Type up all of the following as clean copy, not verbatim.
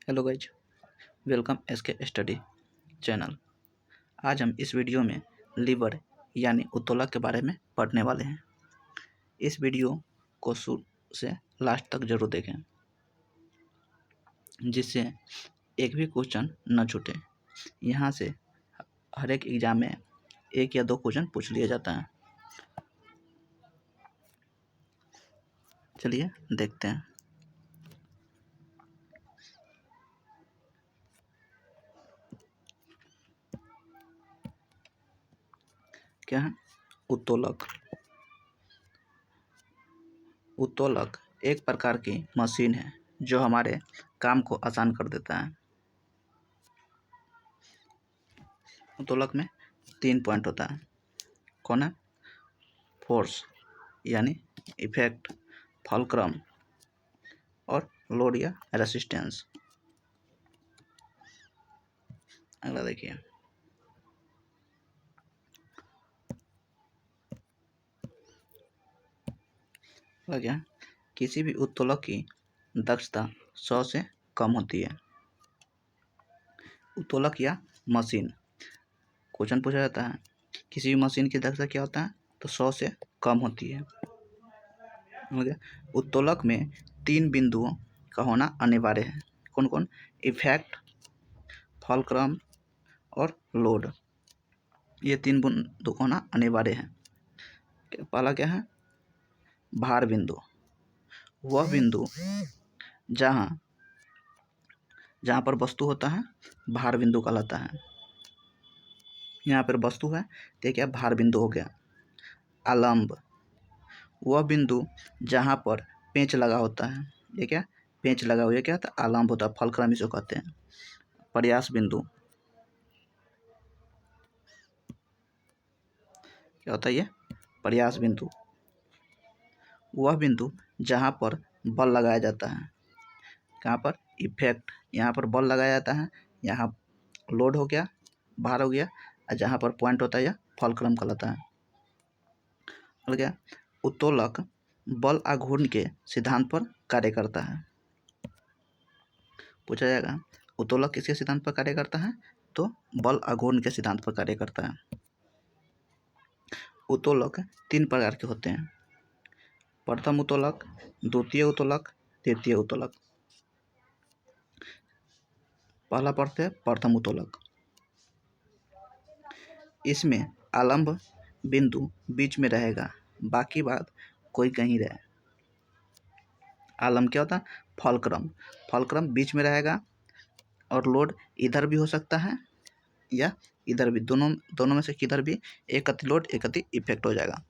Hello guys, welcome SK study channel. आज हम इस वीडियो में लीवर यानी उत्तोलक के बारे में पढ़ने वाले हैं। इस वीडियो को शुरू से लास्ट तक जरूर देखें, जिससे एक भी क्वेश्चन न छूटे। यहाँ से हर एक एग्जाम में 1 या 2 क्वेश्चन पूछ लिया जाता है। चलिए देखते हैं। क्या है उत्तोलक? उत्तोलक एक प्रकार की मशीन है जो हमारे काम को आसान कर देता है। उत्तोलक में 3 पॉइंट होता है। कौन है? फोर्स यानी इफेक्ट, फॉलक्रम और लोड या रेसिस्टेंस। अगला देखिए, क्या किसी भी उत्तोलक की दक्षता 100 से कम होती है। उत्तोलक या मशीन, क्वेश्चन पूछा जाता है किसी भी मशीन की दक्षता क्या होता है, तो 100 से कम होती है। उत्तोलक में 3 बिंदुओं का होना अनिवार्य है। कौन कौन? इफेक्ट, फॉलक्रम और लोड। ये 3 बिंदु का होना अनिवार्य है। पहला क्या है? भार बिंदु। वह बिंदु जहाँ पर वस्तु होता है भार बिंदु कहलाता है। यहाँ पर वस्तु है तो क्या भार बिंदु हो गया। आलंब, वह बिंदु जहाँ पर पेंच लगा होता है, ये क्या पेंच लगा हुआ, क्या होता है? आलंब होता है। फलक्रम इसको कहते हैं। प्रयास बिंदु क्या होता है? ये प्रयास बिंदु, वह बिंदु जहाँ पर बल लगाया जाता है। कहाँ पर? इफेक्ट, यहाँ पर बल लगाया जाता है। यहाँ लोड हो गया, भार हो गया, और जहाँ पर पॉइंट होता है यह फलक्रम कहलाता है। और क्या? उत्तोलक बल आघूर्ण के सिद्धांत पर कार्य करता है। पूछा जाएगा उत्तोलक किसके सिद्धांत पर कार्य करता है, तो बल आघूर्ण के सिद्धांत पर कार्य करता है। उत्तोलक 3 प्रकार के होते हैं। प्रथम उत्तोलक, द्वितीय उत्तोलक, तृतीय उत्तोलक। पहला पढ़ते हैं प्रथम उत्तोलक। इसमें आलंब बिंदु बीच में रहेगा, बाकी बात कोई कहीं रहे। आलंब क्या होता है? फलक्रम, फलक्रम बीच में रहेगा और लोड इधर भी हो सकता है या इधर भी, दोनों में से किधर भी एक अति लोड एक अति इफेक्ट हो जाएगा।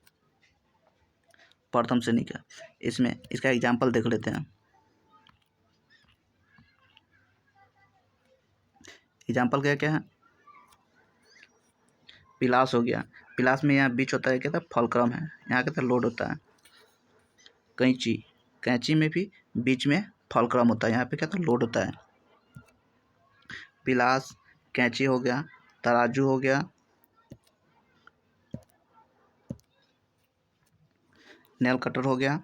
प्रथम श्रेणी का, इसमें इसका एग्जाम्पल देख लेते हैं। एग्जाम्पल क्या क्या है? पिलास हो गया। पिलास में यहाँ बीच होता है क्या था? फलक्रम है। यहाँ क्या था? लोड होता है। कैंची, कैंची में भी बीच में फलक्रम होता है। यहाँ पे क्या था? लोड होता है। पिलास, कैंची हो गया, तराजू हो गया, नेल कटर हो गया।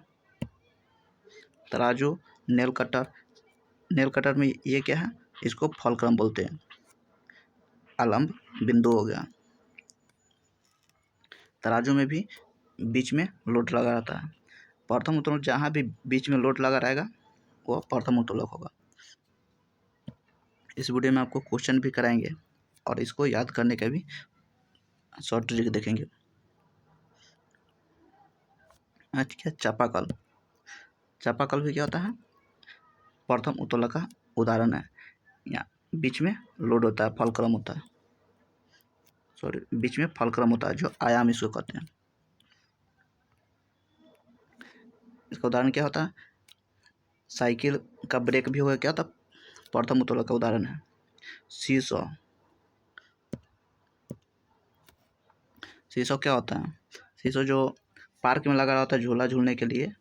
तराजू, नेल कटर। नेल कटर में ये क्या है? इसको फलक्रम बोलते हैं। आलंब बिंदु हो गया। तराजू में भी बीच में लोड लगा रहता है। प्रथम उत्तोलक जहाँ भी बीच में लोड लगा रहेगा वो प्रथम उत्तोलक होगा। इस वीडियो में आपको क्वेश्चन भी कराएंगे और इसको याद करने का भी शॉर्ट ट्रिक देखेंगे। आज क्या? चापाकल। चापाकल भी क्या होता है? प्रथम उत्तोलक का उदाहरण है। यहाँ बीच में लोड होता है, फलक्रम होता है, बीच में फलक्रम होता है, जो आयाम इसको कहते हैं। इसका उदाहरण क्या होता है? साइकिल का ब्रेक भी होगा, क्या होता? प्रथम उत्तोलक का उदाहरण है। सीसॉ, सीसॉ क्या होता है? सीसॉ जो पार्क में लगा होता है झूला झूलने के लिए,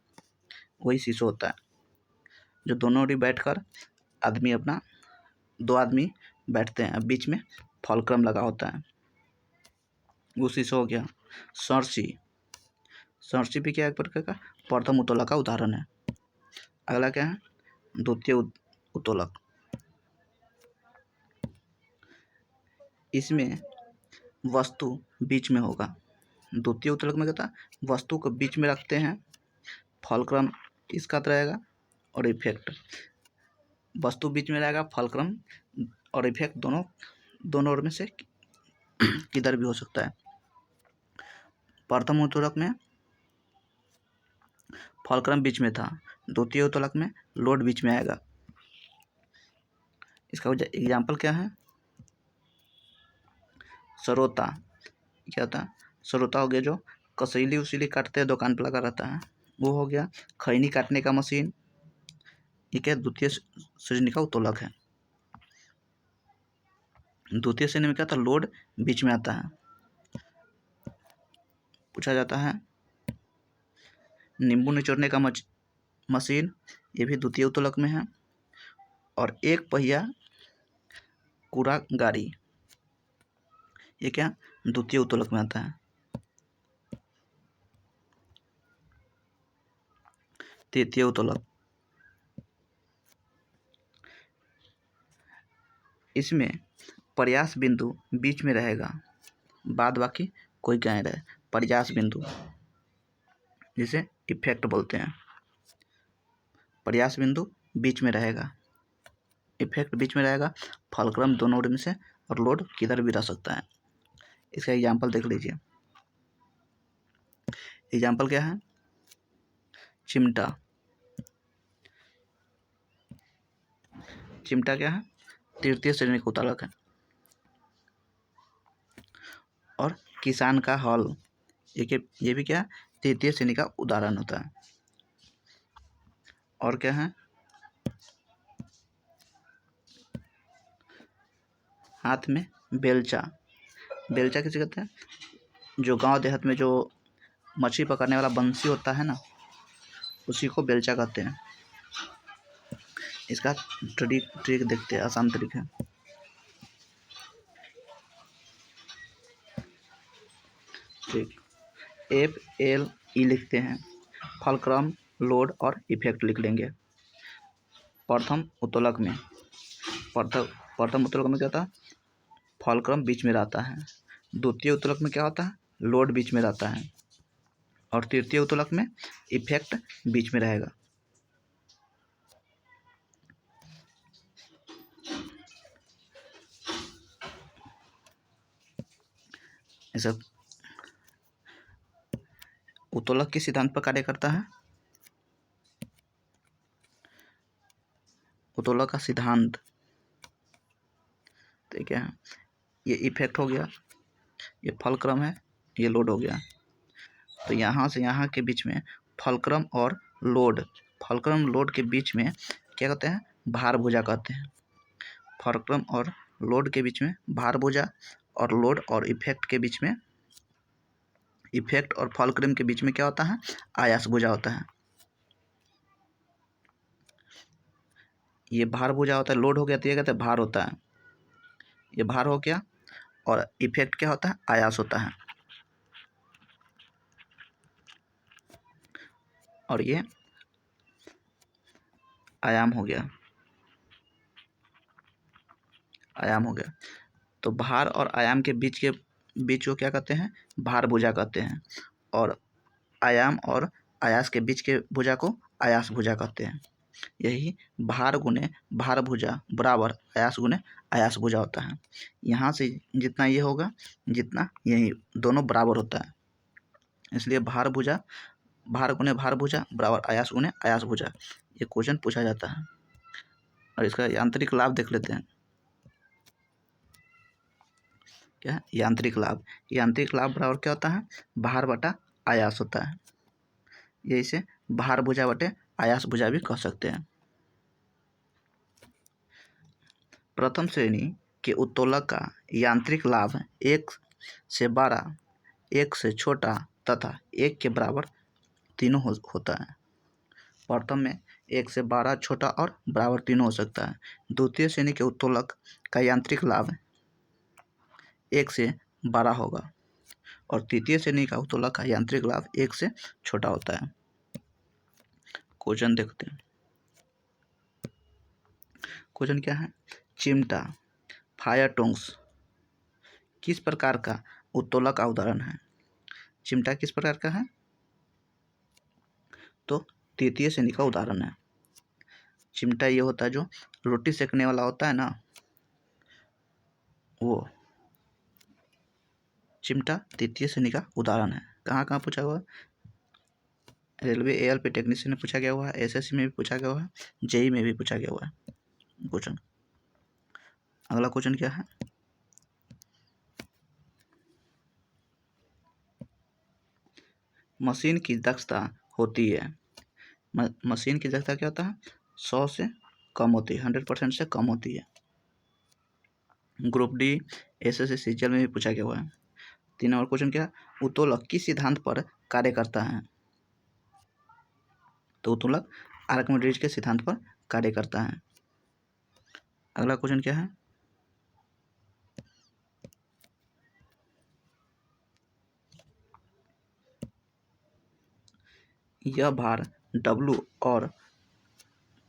वही सीसॉ होता है। जो दोनों ओर बैठकर आदमी अपना, 2 आदमी बैठते हैं, बीच में फलक्रम लगा होता है, वो सीसॉ हो गया। सर्सी, सर्सी भी क्या एक प्रकार का प्रथम उत्तोलक का उदाहरण है। अगला क्या है? द्वितीय उत्तोलक। इसमें वस्तु बीच में होगा। द्वितीय उत्तलक में क्या था, वस्तु को बीच में रखते हैं, फलक्रम इसका रहेगा और इफेक्ट, वस्तु बीच में रहेगा, फलक्रम और इफेक्ट दोनों ओर में से किधर भी हो सकता है। प्रथम उत्तलक में फलक्रम बीच में था, द्वितीय उत्तलक में लोड बीच में आएगा। इसका एग्जाम्पल क्या है, सरोता, क्या होता है, सरोता हो गया जो कसैली उसीली काटते हैं, दुकान पर लगा रहता है, वो हो गया। खैनी काटने का मशीन, ये क्या द्वितीय श्रेणी का उत्तोलक है। द्वितीय श्रेणी में क्या था, लोड बीच में आता है। पूछा जाता है नींबू निचोड़ने का मशीन, ये भी द्वितीय उत्तोलक में है। और एक पहिया कूड़ा गाड़ी, ये क्या द्वितीय उत्तोलक में आता है। तृतीय उत्तोलक, इसमें प्रयास बिंदु बीच में रहेगा, बाद बाकी कोई कहीं रहे। प्रयास बिंदु जिसे इफेक्ट बोलते हैं, प्रयास बिंदु बीच में रहेगा, इफेक्ट बीच में रहेगा, फलक्रम दोनों ओर में से और लोड किधर भी रह सकता है। इसका एग्जाम्पल देख लीजिए। एग्जाम्पल क्या है, चिमटा, चिमटा क्या है, तृतीय श्रेणी का उत्तोलक है। और किसान का हल, ये भी क्या तृतीय श्रेणी का उदाहरण होता है। और क्या है, हाथ में बेलचा, बेलचा किसे कहते हैं, जो गांव देहात में जो मछली पकड़ने वाला बंसी होता है ना, उसी को बेलचा कहते हैं। इसका ट्रिक देखते हैं, आसान ट्रिक है। ठीक, FLE लिखते हैं, फलक्रम, लोड और इफेक्ट लिख लेंगे। प्रथम उत्तोलक में क्या था, फलक्रम बीच में रहता है। द्वितीय उत्तोलक में क्या होता है, लोड बीच में रहता है। और तृतीय उत्तोलक में इफेक्ट बीच में रहेगा। ऐसा उत्तोलक किस सिद्धांत पर कार्य करता है, उत्तोलक का सिद्धांत, तो क्या है, ये इफेक्ट हो गया, ये फलक्रम है, ये लोड हो गया। तो यहाँ से यहाँ के बीच में फलक्रम और लोड, फलक्रम लोड के बीच में क्या कहते हैं, भार भुजा कहते हैं। फलक्रम और लोड के बीच में भार भुजा, और लोड और इफेक्ट के बीच में, इफेक्ट और फलक्रम के बीच में क्या होता है, आयास भुजा होता है। ये भार भुजा होता है, लोड हो गया तो ये कहते हैं भार होता है, ये भार हो गया। और इफेक्ट क्या होता है, आयास होता है। और ये आयाम हो गया, आयाम हो गया। तो भार और आयाम के बीच को क्या कहते हैं, भार भुजा कहते हैं। और आयाम और आयास के बीच के भुजा को आयास भुजा कहते हैं। यही भार गुने भार भुजा बराबर आयास गुने आयास भुजा होता है। यहाँ से जितना ये होगा, जितना यही, दोनों बराबर होता है। इसलिए भार गुने भार भुजा बराबर आयास गुने आयास भुजा, ये क्वेश्चन पूछा जाता है। और इसका यांत्रिक लाभ देख लेते हैं। क्या है, यांत्रिक लाभ, यांत्रिक लाभ बराबर क्या होता है, भार बटा आयास होता है। ये इसे भार भुजा बटे आयास भुजा भी कह सकते हैं। प्रथम श्रेणी के उत्तोलक का यांत्रिक लाभ 1 से 12, 1 से छोटा तथा 1 के बराबर तीनों होता है। प्रथम में 1 से 12, छोटा और बराबर तीनों हो सकता है। द्वितीय श्रेणी के उत्तोलक का यांत्रिक लाभ 1 से 12 होगा। और तृतीय श्रेणी का उत्तोलक का यांत्रिक लाभ 1 से छोटा होता है। क्वेश्चन देखते हैं। क्वेश्चन क्या है, चिमटा, फायर टोंग्स किस प्रकार का उत्तोलक का उदाहरण है? चिमटा किस प्रकार का है? तो तृतीय श्रेणी का उदाहरण है। चिमटा ये होता है जो रोटी सेकने वाला होता है ना, वो चिमटा तृतीय श्रेणी का उदाहरण है। कहाँ कहाँ पूछा हुआ? रेलवे ALP टेक्नीशियन में पूछा गया हुआ है, SSC में भी पूछा गया हुआ है, JEE में भी पूछा गया हुआ है क्वेश्चन। अगला क्वेश्चन क्या है? मशीन की दक्षता होती है, मशीन की दक्षता क्या होता है? 100 से कम होती है, 100% से कम होती है। ग्रुप D SSC CGL में भी पूछा गया हुआ है। 3 नंबर क्वेश्चन क्या है? उत्तोलक किस सिद्धांत पर कार्य करता है? तो उत्तोलक आर्किमिडीज के सिद्धांत पर कार्य करता है। अगला क्वेश्चन क्या है? यह भार W और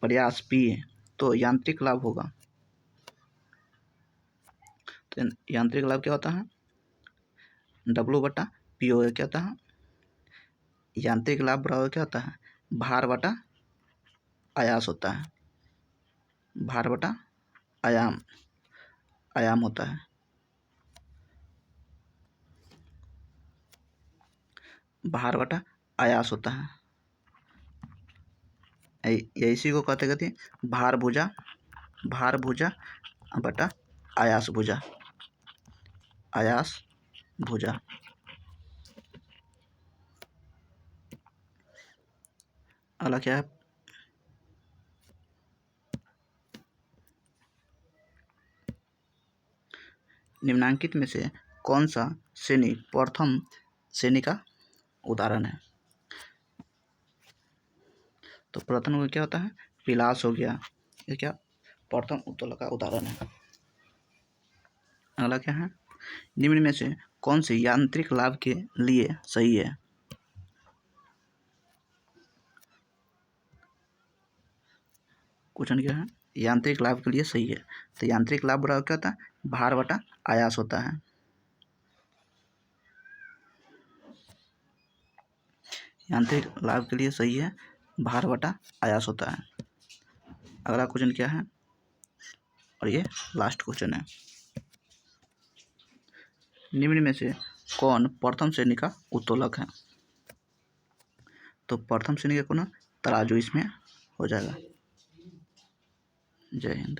प्रयास P है, तो यांत्रिक लाभ होगा। तो यांत्रिक लाभ क्या होता है? W/P हो, क्या होता है? यांत्रिक लाभ बराबर क्या होता है? भार बटा आयास होता है। भार बटा आयाम होता है। भार बटा आयास होता है। इसी को कहते भार भुजा बटा आयास भुजा। अगला क्या है? निम्नांकित में से कौन सा श्रेणी प्रथम श्रेणी का उदाहरण है? तो प्रथम में क्या होता है? पिलास हो गया, ये क्या प्रथम उत्तोलक का उदाहरण है। अगला क्या है? निम्न में से कौन सी यांत्रिक लाभ के लिए सही है? क्वेश्चन क्या है? यांत्रिक लाभ के लिए सही है। तो यांत्रिक लाभ बराबर क्या होता है? भार बटा आयास होता है। यांत्रिक लाभ के लिए सही है, भार बटा आयास होता है। अगला क्वेश्चन क्या है? और ये लास्ट क्वेश्चन है। निम्न में से कौन प्रथम श्रेणी का उत्तोलक है? तो प्रथम श्रेणी का कौन? तराजू इसमें हो जाएगा। जय हिंद।